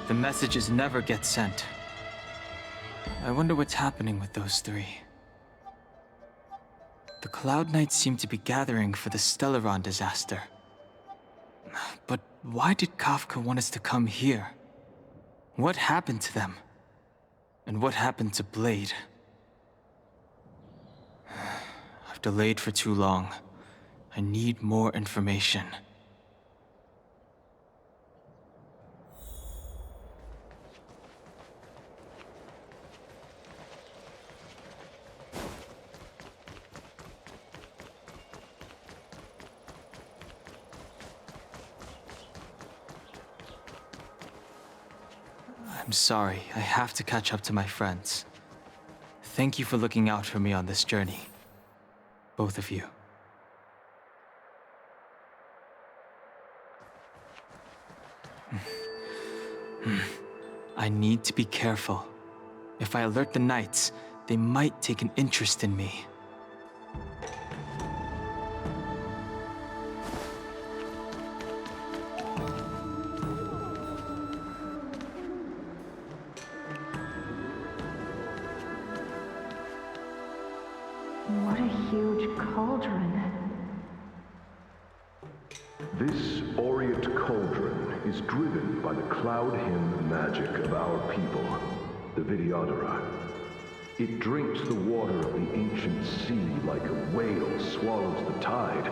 The messages never get sent. I wonder what's happening with those three. The Cloud Knights seem to be gathering for the Stellaron disaster. But why did Kafka want us to come here? What happened to them? And what happened to Blade? I've delayed for too long. I need more information. I'm sorry, I have to catch up to my friends. Thank you for looking out for me on this journey. Both of you. I need to be careful. If I alert the Knights, they might take an interest in me. What a huge cauldron. This aureate cauldron is driven by the cloud hymn magic of our people, the Vidyadhara. It drinks the water of the ancient sea like a whale swallows the tide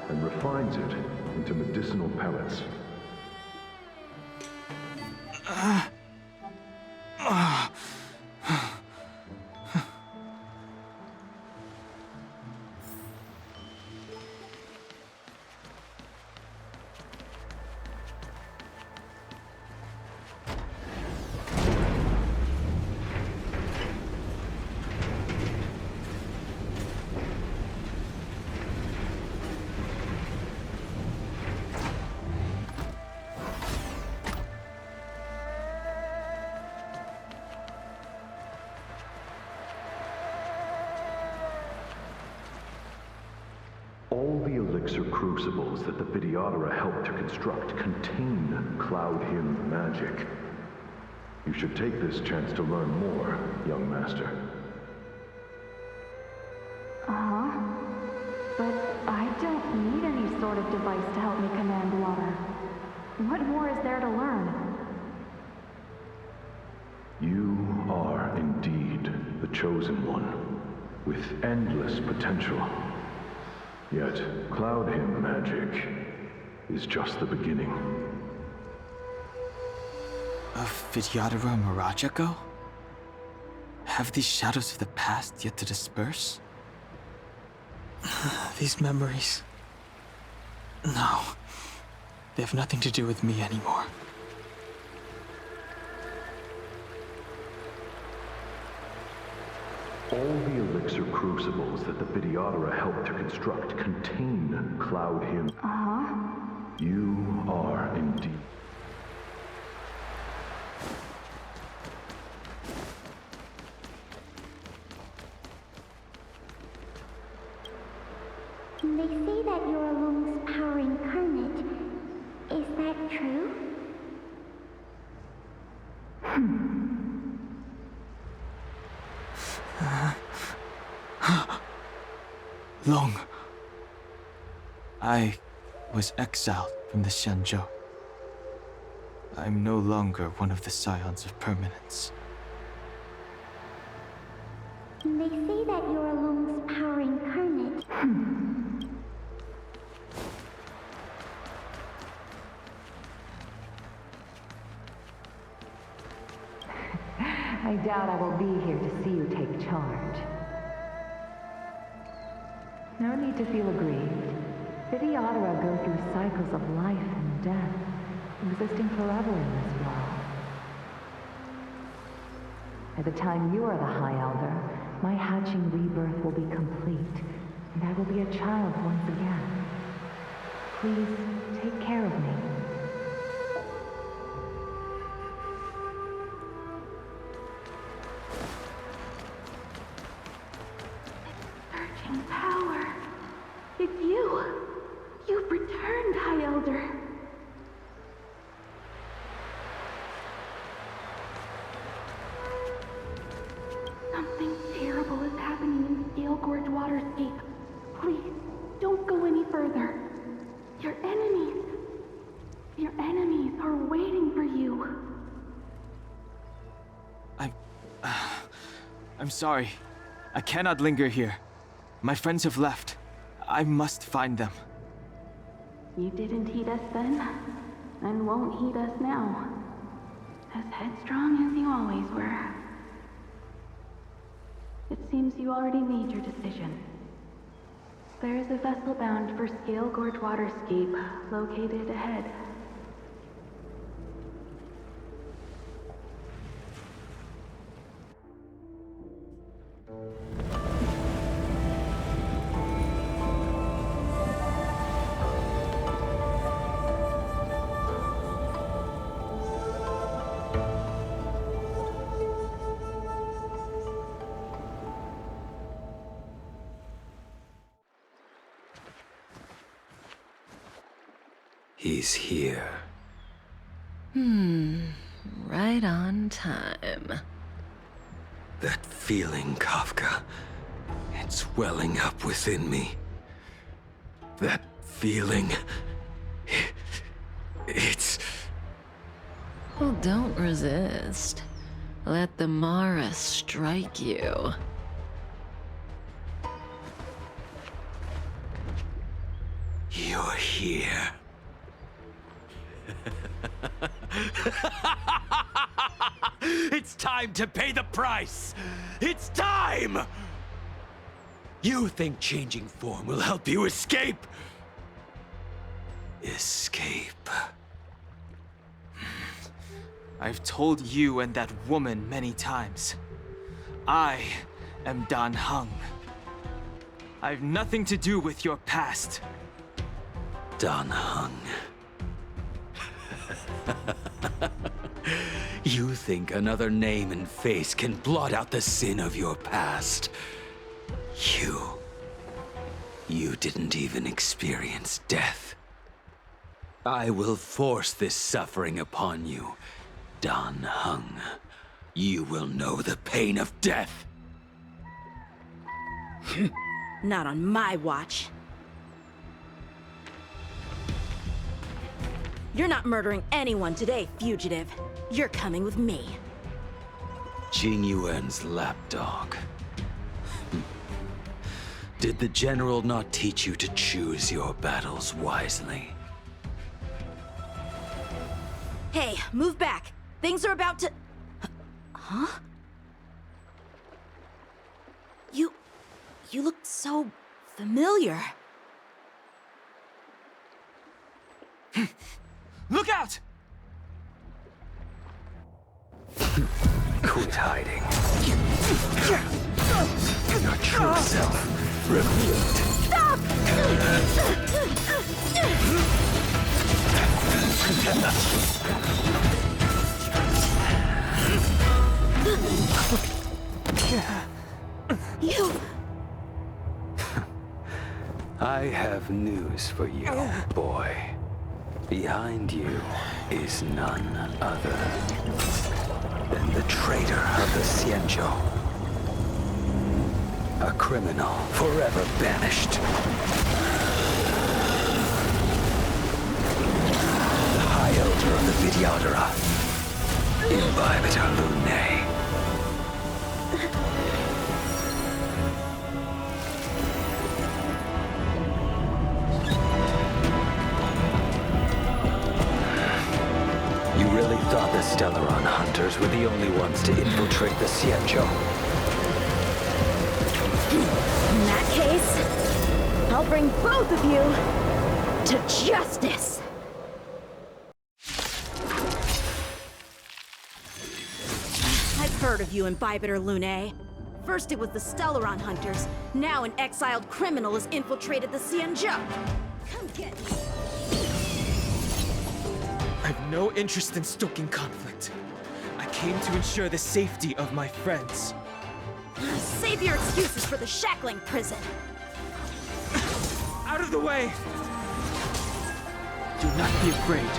and refines it into medicinal pellets. All the elixir crucibles that the Vidyadhara helped to construct contain cloud hymn magic. You should take this chance to learn more, young master. Uh-huh. But I don't need any sort of device to help me command water. What more is there to learn? You are indeed the chosen one, with endless potential. Yet, cloud hymn magic is just the beginning. Of Vidyadhara Mirajago? Have these shadows of the past yet to disperse? These memories... No. They have nothing to do with me anymore. All the elixir crucibles that the Vidyadhara helped to construct contain cloud hymn. Uh-huh. You are indeed. They say that you're Lung's power incarnate. Is that true? Long. I was exiled from the Xianzhou. I'm no longer one of the Scions of Permanence. They say that you're Lung's power incarnate. I doubt I will be here to see you take charge. No need to feel aggrieved. Vidyadhara go through cycles of life and death, existing forever in this world. By the time you are the High Elder, my hatching rebirth will be complete, and I will be a child once again. Please take care of me. Surging power. It's you. You've returned, High Elder. Scalegorge Waterscape. Please, don't go any further. Your enemies are waiting for you. I'm sorry. I cannot linger here. My friends have left. I must find them. You didn't heed us then, and won't heed us now. As headstrong as you always were. It seems you already made your decision. There is a vessel bound for Scalegorge Waterscape, located ahead. He's here. Right on time. That feeling, Kafka. It's welling up within me. That feeling... It's... Well, don't resist. Let the Mara strike you. You're here. It's time to pay the price! It's time! You think changing form will help you escape? Escape. I've told you and that woman many times. I am Dan Heng. I've nothing to do with your past. Dan Heng. You think another name and face can blot out the sin of your past? You didn't even experience death. I will force this suffering upon you, Dan Heng. You will know the pain of death. Not on my watch. You're not murdering anyone today, fugitive. You're coming with me. Jing Yuan's lapdog. Did the general not teach you to choose your battles wisely? Hey, move back. Things are about to... Huh? You look so familiar. Look out! Quit hiding. Your true self revealed. Stop! You... I have news for you, boy. Behind you is none other than the traitor of the Xianzhou. A criminal forever banished. The High Elder of the Vidyadhara. Imbibitor Lunae. You really thought the Stellaron hunters were the only ones to infiltrate the Xianzhou? In that case, I'll bring both of you to justice. I've heard of you, Imbibitor Lunae. First it was the Stellaron hunters, now an exiled criminal has infiltrated the Xianzhou. Come get me. I have no interest in stoking conflict. I came to ensure the safety of my friends. Save your excuses for the shackling prison. Out of the way! Do not be afraid.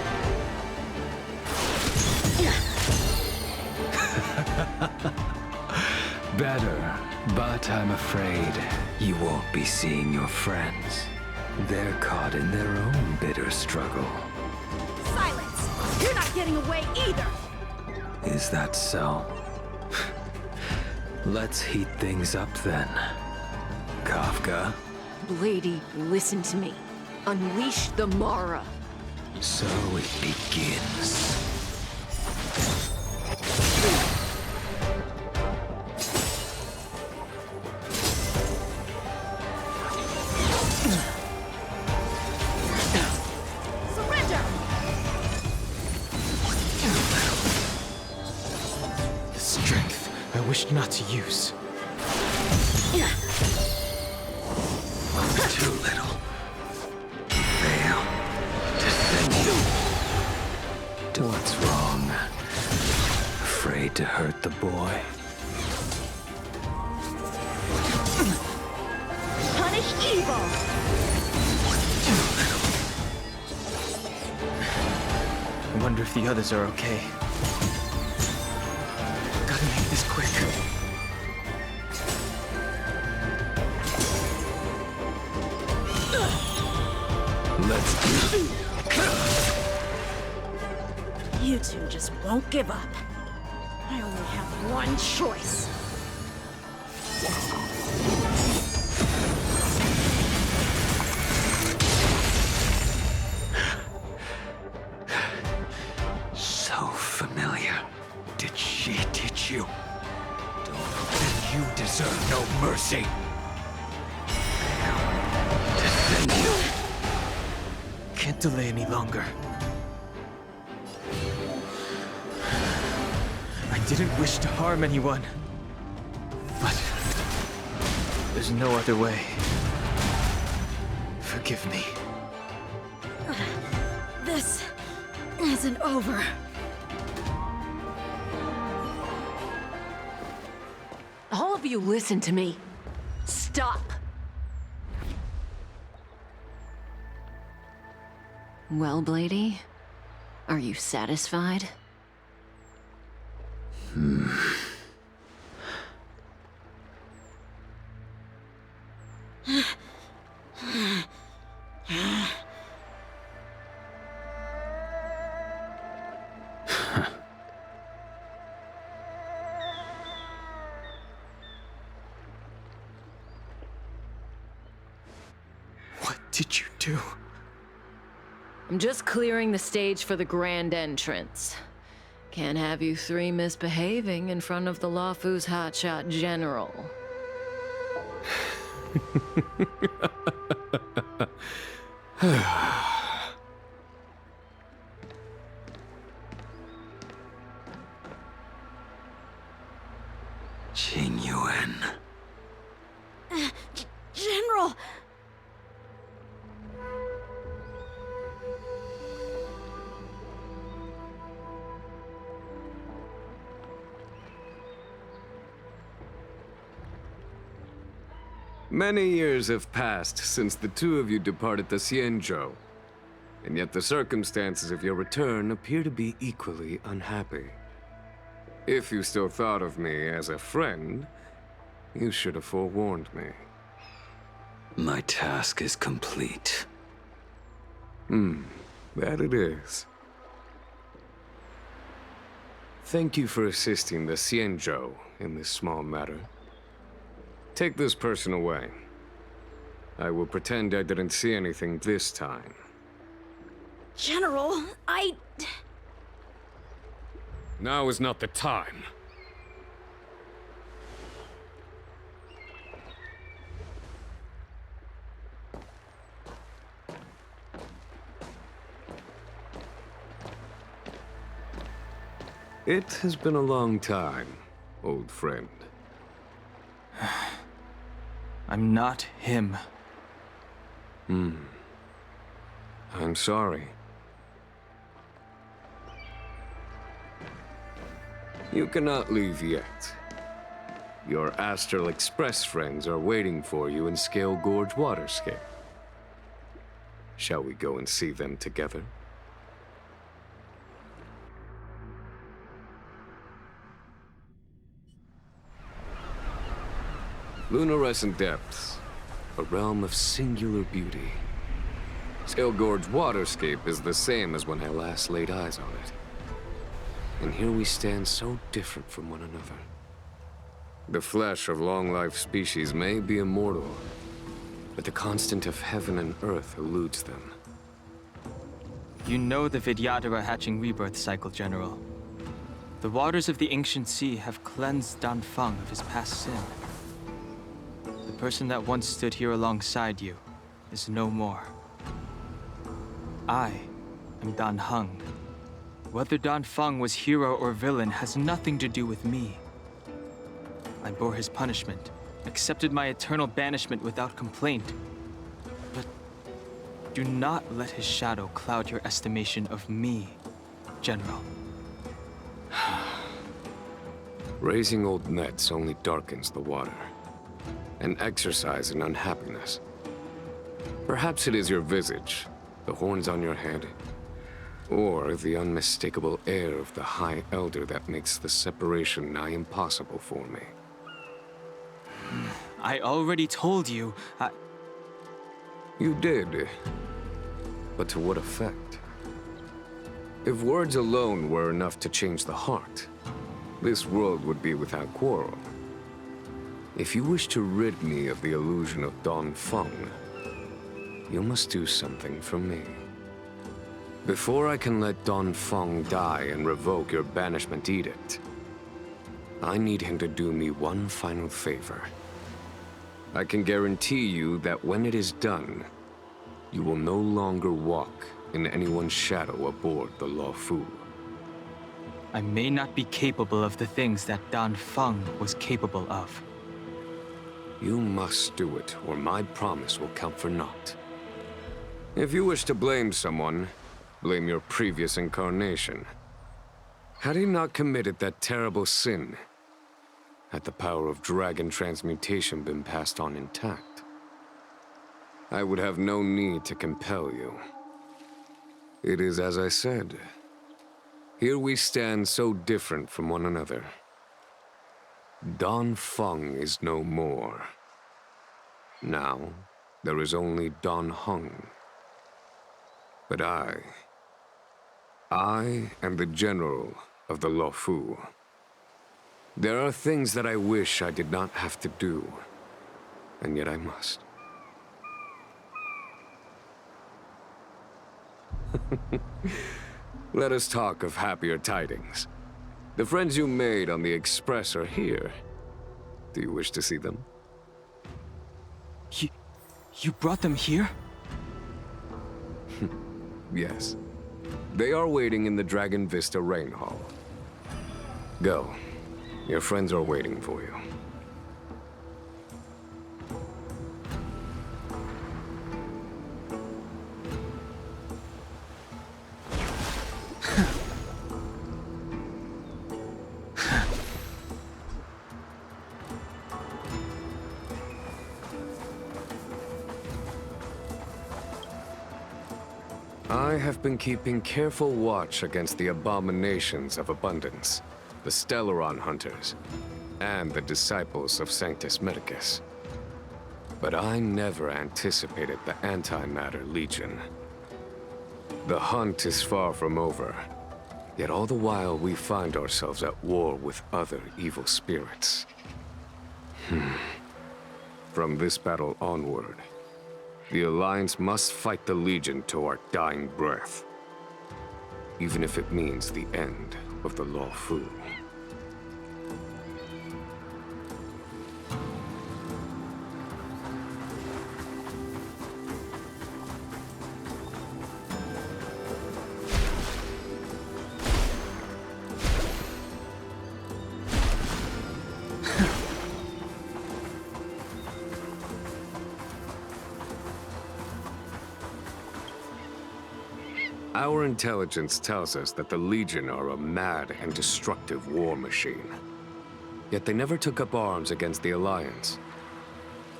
Better. But I'm afraid you won't be seeing your friends. They're caught in their own bitter struggle. Silence! You're not getting away either! Is that so? Let's heat things up then. Kafka? Lady, listen to me. Unleash the Mara. So it begins. Surrender! The strength I wished not to use. Too little. Fail. Descend. What's wrong? Afraid to hurt the boy? Punish evil! I wonder if the others are okay. Gotta make this quick. Let's do. You two just won't give up. I only have one choice. So familiar. Did she teach you? Then you deserve no mercy. Descend. Can't delay any longer. I didn't wish to harm anyone. But there's no other way. Forgive me. This isn't over. All of you listen to me. Stop. Well, Blady, are you satisfied? What did you do? I'm just clearing the stage for the grand entrance. Can't have you three misbehaving in front of the Lafu's hotshot general. Qingyuan. General! Many years have passed since the two of you departed the Xianzhou, and yet the circumstances of your return appear to be equally unhappy. If you still thought of me as a friend, you should have forewarned me. My task is complete. That it is. Thank you for assisting the Xianzhou in this small matter. Take this person away. I will pretend I didn't see anything this time. General, Now is not the time. It has been a long time, old friend. I'm not him. I'm sorry. You cannot leave yet. Your Astral Express friends are waiting for you in Scalegorge Waterscape. Shall we go and see them together? Luminescent depths, a realm of singular beauty. Scalegorge Waterscape is the same as when I last laid eyes on it. And here we stand so different from one another. The flesh of long-life species may be immortal, but the constant of heaven and earth eludes them. You know the Vidyadhara hatching rebirth cycle, General. The waters of the ancient sea have cleansed Dan Feng of his past sin. The person that once stood here alongside you is no more. I am Dan Heng. Whether Dan Feng was hero or villain has nothing to do with me. I bore his punishment, accepted my eternal banishment without complaint. But do not let his shadow cloud your estimation of me, General. Raising old nets only darkens the water, an exercise in unhappiness. Perhaps it is your visage, the horns on your head, or the unmistakable air of the High Elder that makes the separation nigh impossible for me. I already told you, You did, but to what effect? If words alone were enough to change the heart, this world would be without quarrel. If you wish to rid me of the illusion of Dan Feng, you must do something for me. Before I can let Dan Feng die and revoke your banishment edict, I need him to do me one final favor. I can guarantee you that when it is done, you will no longer walk in anyone's shadow aboard the Luofu. I may not be capable of the things that Dan Feng was capable of. You must do it, or my promise will count for naught. If you wish to blame someone, blame your previous incarnation. Had he not committed that terrible sin, had the power of dragon transmutation been passed on intact, I would have no need to compel you. It is as I said. Here we stand so different from one another. Dan Feng is no more. Now, there is only Dan Heng. But I am the general of the Luofu. There are things that I wish I did not have to do, and yet I must. Let us talk of happier tidings. The friends you made on the Express are here. Do you wish to see them? You brought them here? Yes. They are waiting in the Dragon Vista Rain Hall. Go. Your friends are waiting for you. I have been keeping careful watch against the abominations of abundance, the Stellaron hunters, and the disciples of Sanctus Medicus. But I never anticipated the Antimatter Legion. The hunt is far from over, yet all the while we find ourselves at war with other evil spirits. From this battle onward, the Alliance must fight the Legion to our dying breath, even if it means the end of the Luofu. Our intelligence tells us that the Legion are a mad and destructive war machine. Yet they never took up arms against the Alliance.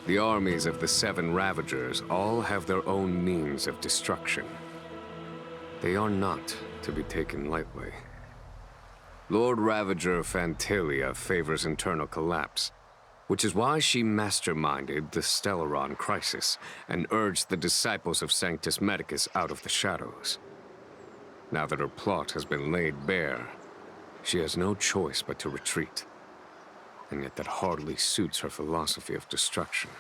The armies of the Seven Ravagers all have their own means of destruction. They are not to be taken lightly. Lord Ravager Fantalia favors internal collapse, Which is why she masterminded the Stellaron crisis and urged the disciples of Sanctus Medicus out of the shadows. Now that her plot has been laid bare, she has no choice but to retreat. And yet that hardly suits her philosophy of destruction.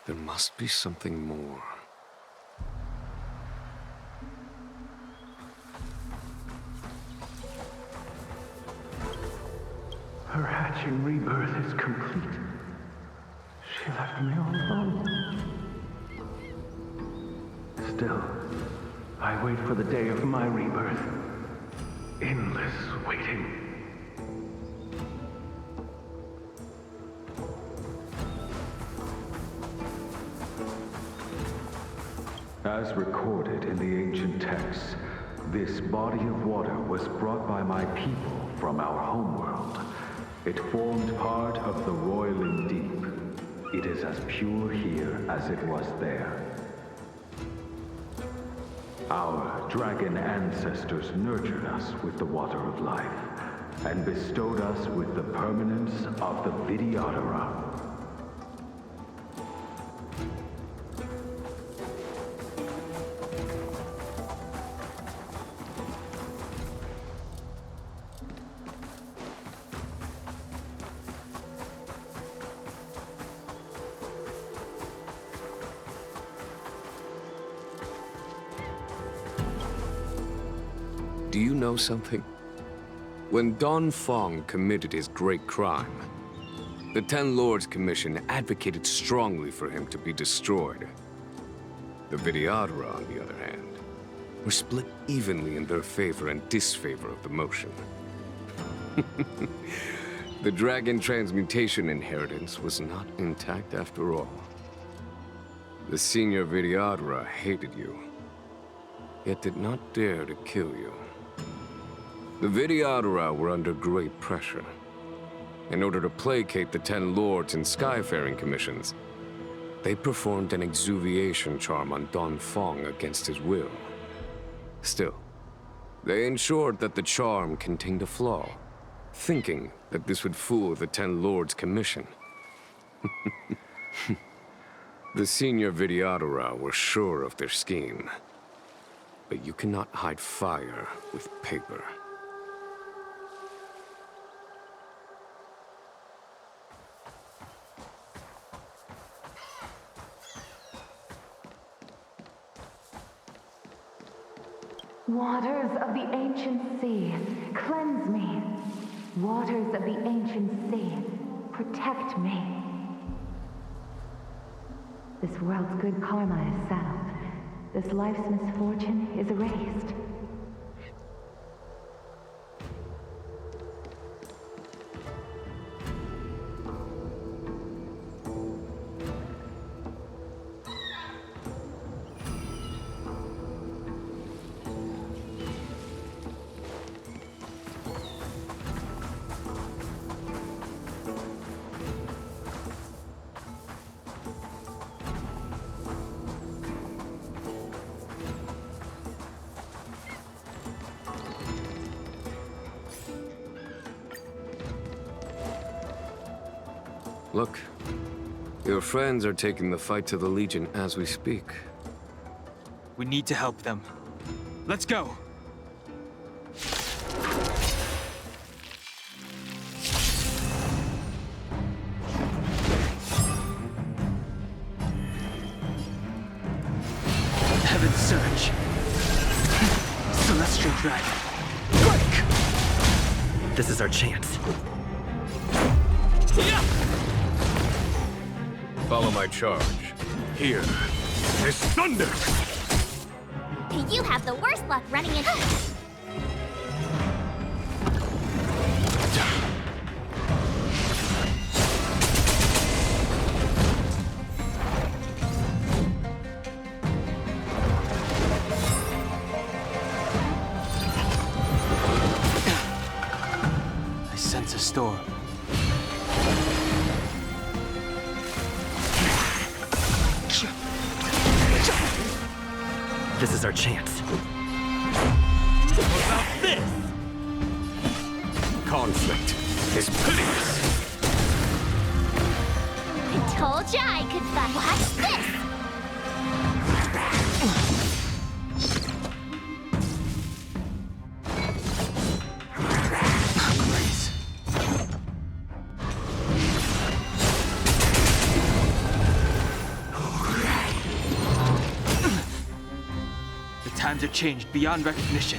There must be something more. Her hatching rebirth is complete. She left me all alone. Still, I wait for the day of my rebirth. Endless waiting. As recorded in the ancient texts, this body of water was brought by my people from our homeworld. It formed part of the roiling deep. It is as pure here as it was there. Our dragon ancestors nurtured us with the water of life, and bestowed us with the permanence of the Vidyadhara. Do you know something? When Don Feng committed his great crime, the Ten Lords Commission advocated strongly for him to be destroyed. The Vidyadhara, on the other hand, were split evenly in their favor and disfavor of the motion. The dragon transmutation inheritance was not intact after all. The senior Vidyadhara hated you, yet did not dare to kill you. The Vidyadhara were under great pressure. In order to placate the Ten Lords and Skyfaring Commissions, they performed an exuviation charm on Don Feng against his will. Still, they ensured that the charm contained a flaw, thinking that this would fool the Ten Lords Commission. The senior Vidyadhara were sure of their scheme. But you cannot hide fire with paper. Waters of the ancient sea, cleanse me. Waters of the ancient sea, protect me. This world's good karma is settled. This life's misfortune is erased. Look, your friends are taking the fight to the Legion as we speak. We need to help them. Let's go! Heaven's Surge. Celestial Dragon. Quick! This is our chance. Follow my charge. Here is thunder! You have the worst luck running into... I sense a storm. This is our chance. What about this? Conflict is pitiless. Told ya I could fight. Watch this! The times are changed beyond recognition.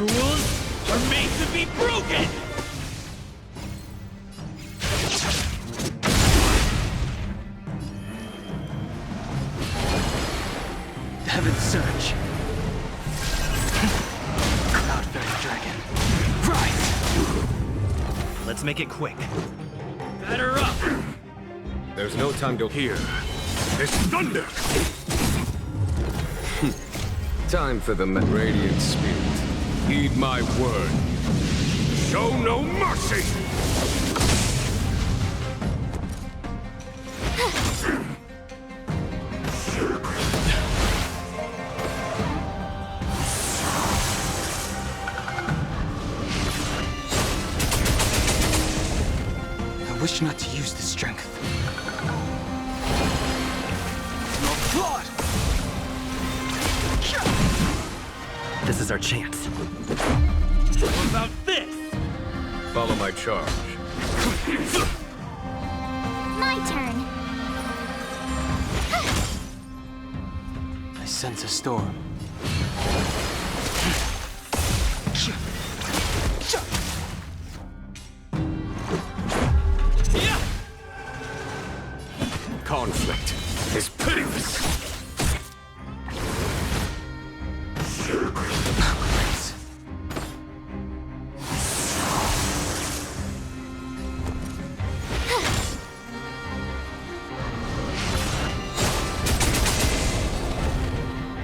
Rules are made to be broken! Heaven's Surge. Cloud-bearing dragon. Rise! Let's make it quick. Batter up! There's no time to hear. It's thunder! Time for the Radiant Spirit. Heed my word. Show no mercy! I wish not to use the strength. No blood! This is our chance. What about this? Follow my charge. My turn. I sense a storm. Conflict is pitiless.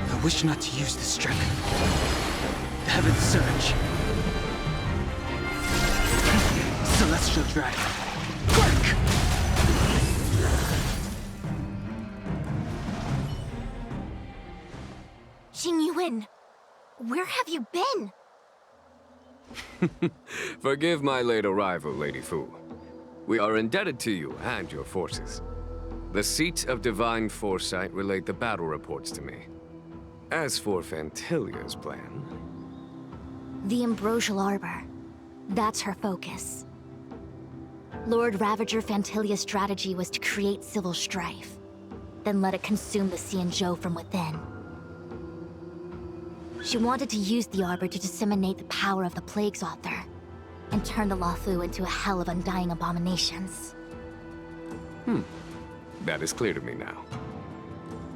I wish not to use the strength. Heaven's Surge. Celestial Dragon. Quick! Xingyuan, where have you been? Forgive my late arrival, Lady Fu. We are indebted to you and your forces. The Seat of Divine Foresight relayed the battle reports to me. As for Fantilia's plan... The Ambrosial Arbor. That's her focus. Lord Ravager Fantilia's strategy was to create civil strife, then let it consume the Xianzhou from within. She wanted to use the Arbor to disseminate the power of the Plague's author, and turn the Luofu into a hell of undying abominations. That is clear to me now.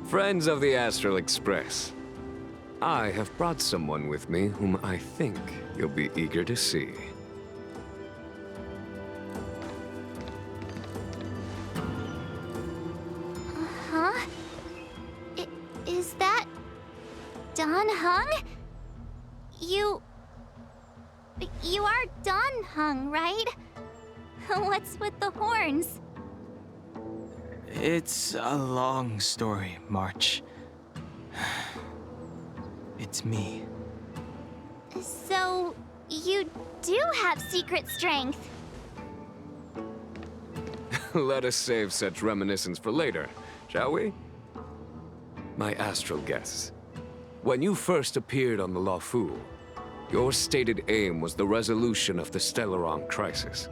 Friends of the Astral Express, I have brought someone with me whom I think you'll be eager to see. Huh? Is that... Don Hung? You are Don Hung, right? What's with the horns? It's a long story, March. It's me. So, you do have secret strength. Let us save such reminiscence for later, shall we? My astral guests, when you first appeared on the Luofu, your stated aim was the resolution of the Stellaron crisis.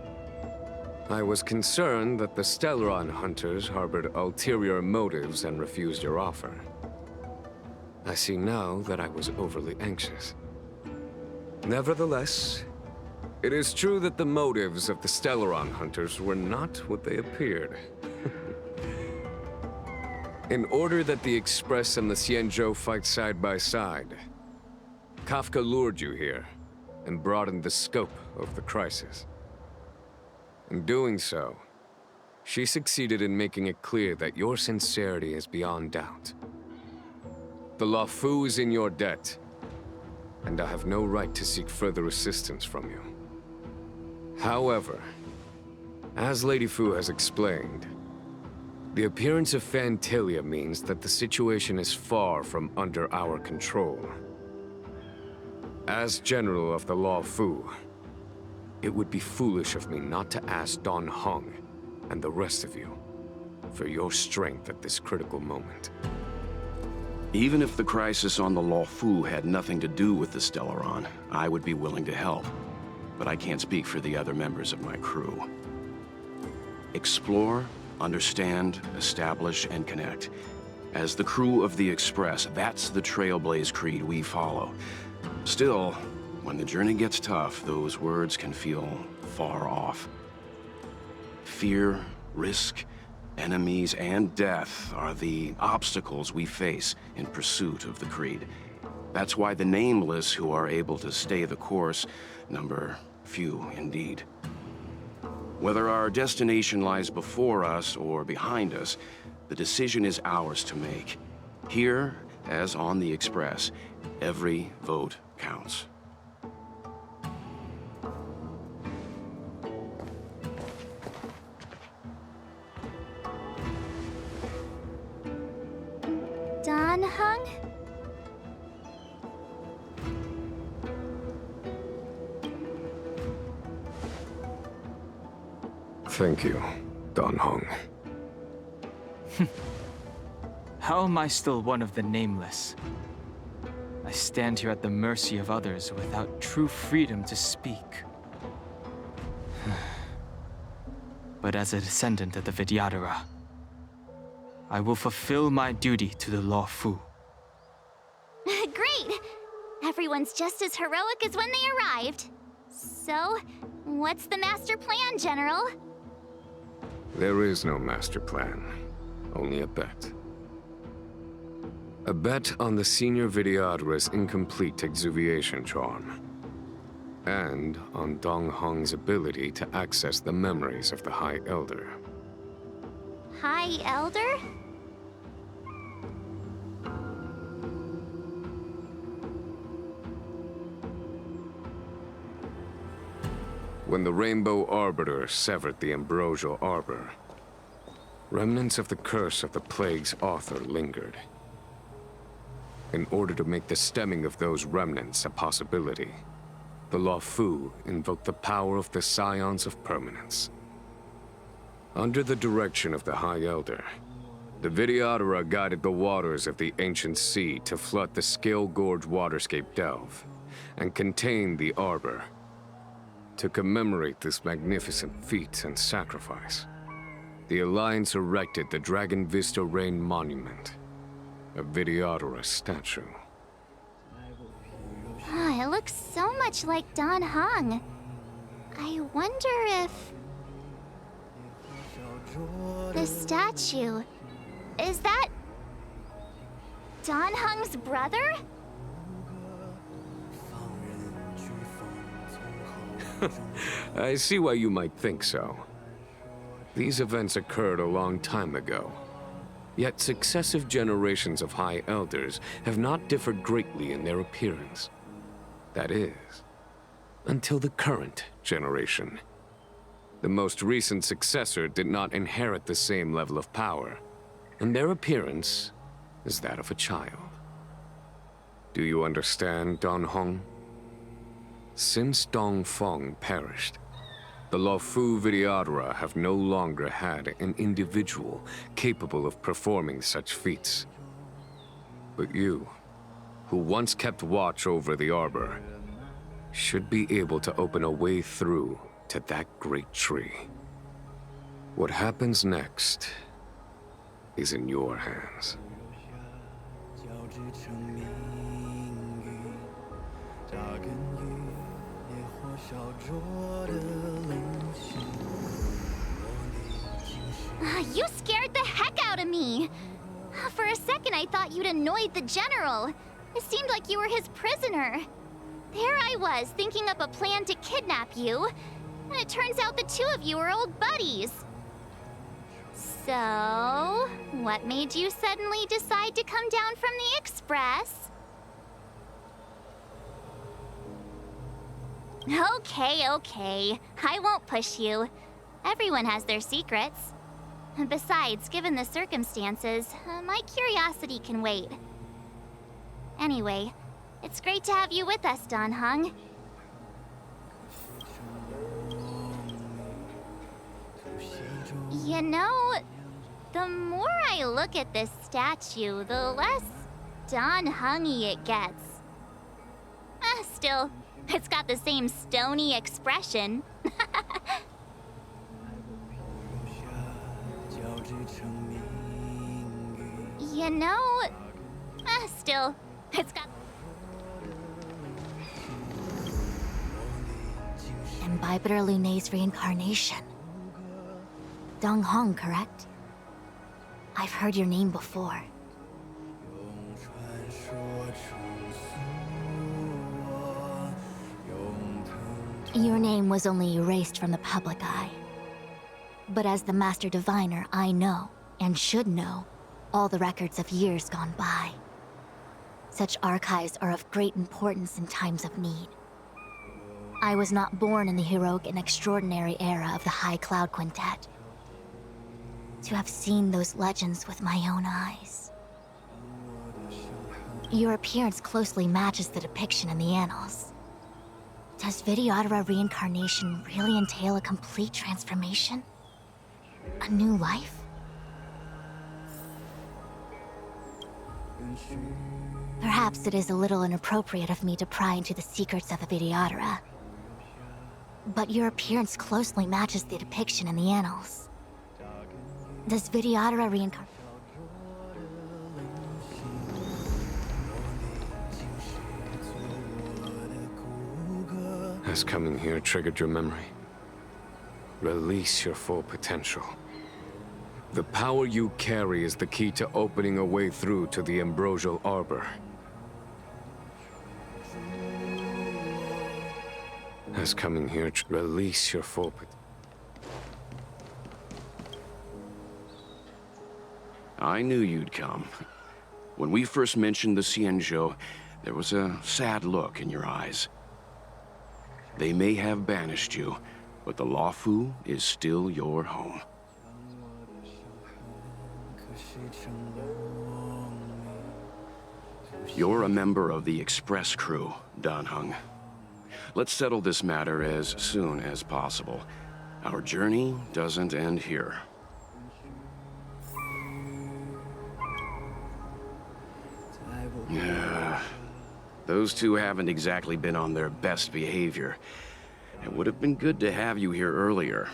I was concerned that the Stellaron hunters harbored ulterior motives and refused your offer. I see now that I was overly anxious. Nevertheless, it is true that the motives of the Stellaron hunters were not what they appeared. In order that the Express and the Xianzhou fight side by side, Kafka lured you here and broadened the scope of the crisis. In doing so, she succeeded in making it clear that your sincerity is beyond doubt. The Luofu is in your debt, and I have no right to seek further assistance from you. However, As Lady Fu has explained, the appearance of Fantilia means that the situation is far from under our control. As General of the Law Fu, it would be foolish of me not to ask Dan Heng and the rest of you for your strength at this critical moment. Even if the crisis on the Law Fu had nothing to do with the Stellaron, I would be willing to help. But I can't speak for the other members of my crew. Explore, understand, establish, and connect. As the crew of the Express, that's the Trailblaze creed we follow. Still, when the journey gets tough, those words can feel far off. Fear, risk, enemies, and death are the obstacles we face in pursuit of the creed. That's why the nameless who are able to stay the course number few indeed. Whether our destination lies before us or behind us, the decision is ours to make. Here, as on the Express, every vote counts. Dan Heng? Thank you, Dan Heng. How am I still one of the nameless? I stand here at the mercy of others without true freedom to speak. But as a descendant of the Vidyadhara, I will fulfill my duty to the Law Fu. Great! Everyone's just as heroic as when they arrived. So, what's the master plan, General? There is no master plan, only a bet. A bet on the senior Vidyadhara's incomplete exuviation charm, and on Dan Heng's ability to access the memories of the High Elder. High Elder? When the Rainbow Arbiter severed the Ambrosial Arbor, remnants of the curse of the Plague's author lingered. In order to make the stemming of those remnants a possibility, the Law Fu invoked the power of the Scions of Permanence. Under the direction of the High Elder, the Vidyadhara guided the waters of the ancient sea to flood the Scalegorge Waterscape delve and contain the Arbor. To commemorate this magnificent feat and sacrifice, the Alliance erected the Dragon Vista Rain Monument, a Vidyadhara statue. Oh, it looks so much like Dan Heng. I wonder if... the statue... is that... Dan Heng's brother? I see why you might think so. These events occurred a long time ago. Yet successive generations of High Elders have not differed greatly in their appearance. That is, until the current generation. The most recent successor did not inherit the same level of power, and their appearance is that of a child. Do you understand, Dan Heng? Since Dong Feng perished, the Law Fu Vidyadhara have no longer had an individual capable of performing such feats. But you, who once kept watch over the Arbor, should be able to open a way through to that great tree. What happens next is in your hands. You scared the heck out of me! For a second I thought you'd annoyed the General. It seemed like you were his prisoner. There I was, thinking up a plan to kidnap you, and it turns out the two of you are old buddies. So, what made you suddenly decide to come down from the Express? Okay, I won't push you. Everyone has their secrets. Besides, given the circumstances, my curiosity can wait. Anyway, it's great to have you with us, Dan Heng. You know, the more I look at this statue, the less Dan Heng-y it gets. Still, it's got the same stony expression. You know, still, it's got... Imbibitor Lunay's reincarnation. Dong Hong, correct? I've heard your name before. Your name was only erased from the public eye. But as the Master Diviner, I know, and should know, all the records of years gone by. Such archives are of great importance in times of need. I was not born in the heroic and extraordinary era of the High Cloud Quintet. To have seen those legends with my own eyes. Your appearance closely matches the depiction in the annals. Does Vidyadhara reincarnation really entail a complete transformation? A new life? Perhaps it is a little inappropriate of me to pry into the secrets of a Vidyadhara. But your appearance closely matches the depiction in the annals. Does Vidyadhara reincarnate? Has coming here triggered your memory? Release your full potential. The power you carry is the key to opening a way through to the Ambrosial Arbor. Has coming here release your full potential. I knew you'd come. When we first mentioned the Xianzhou, there was a sad look in your eyes. They may have banished you, but the Luofu is still your home. You're a member of the Express crew, Dan Heng. Let's settle this matter as soon as possible. Our journey doesn't end here. Those two haven't exactly been on their best behavior. It would have been good to have you here earlier.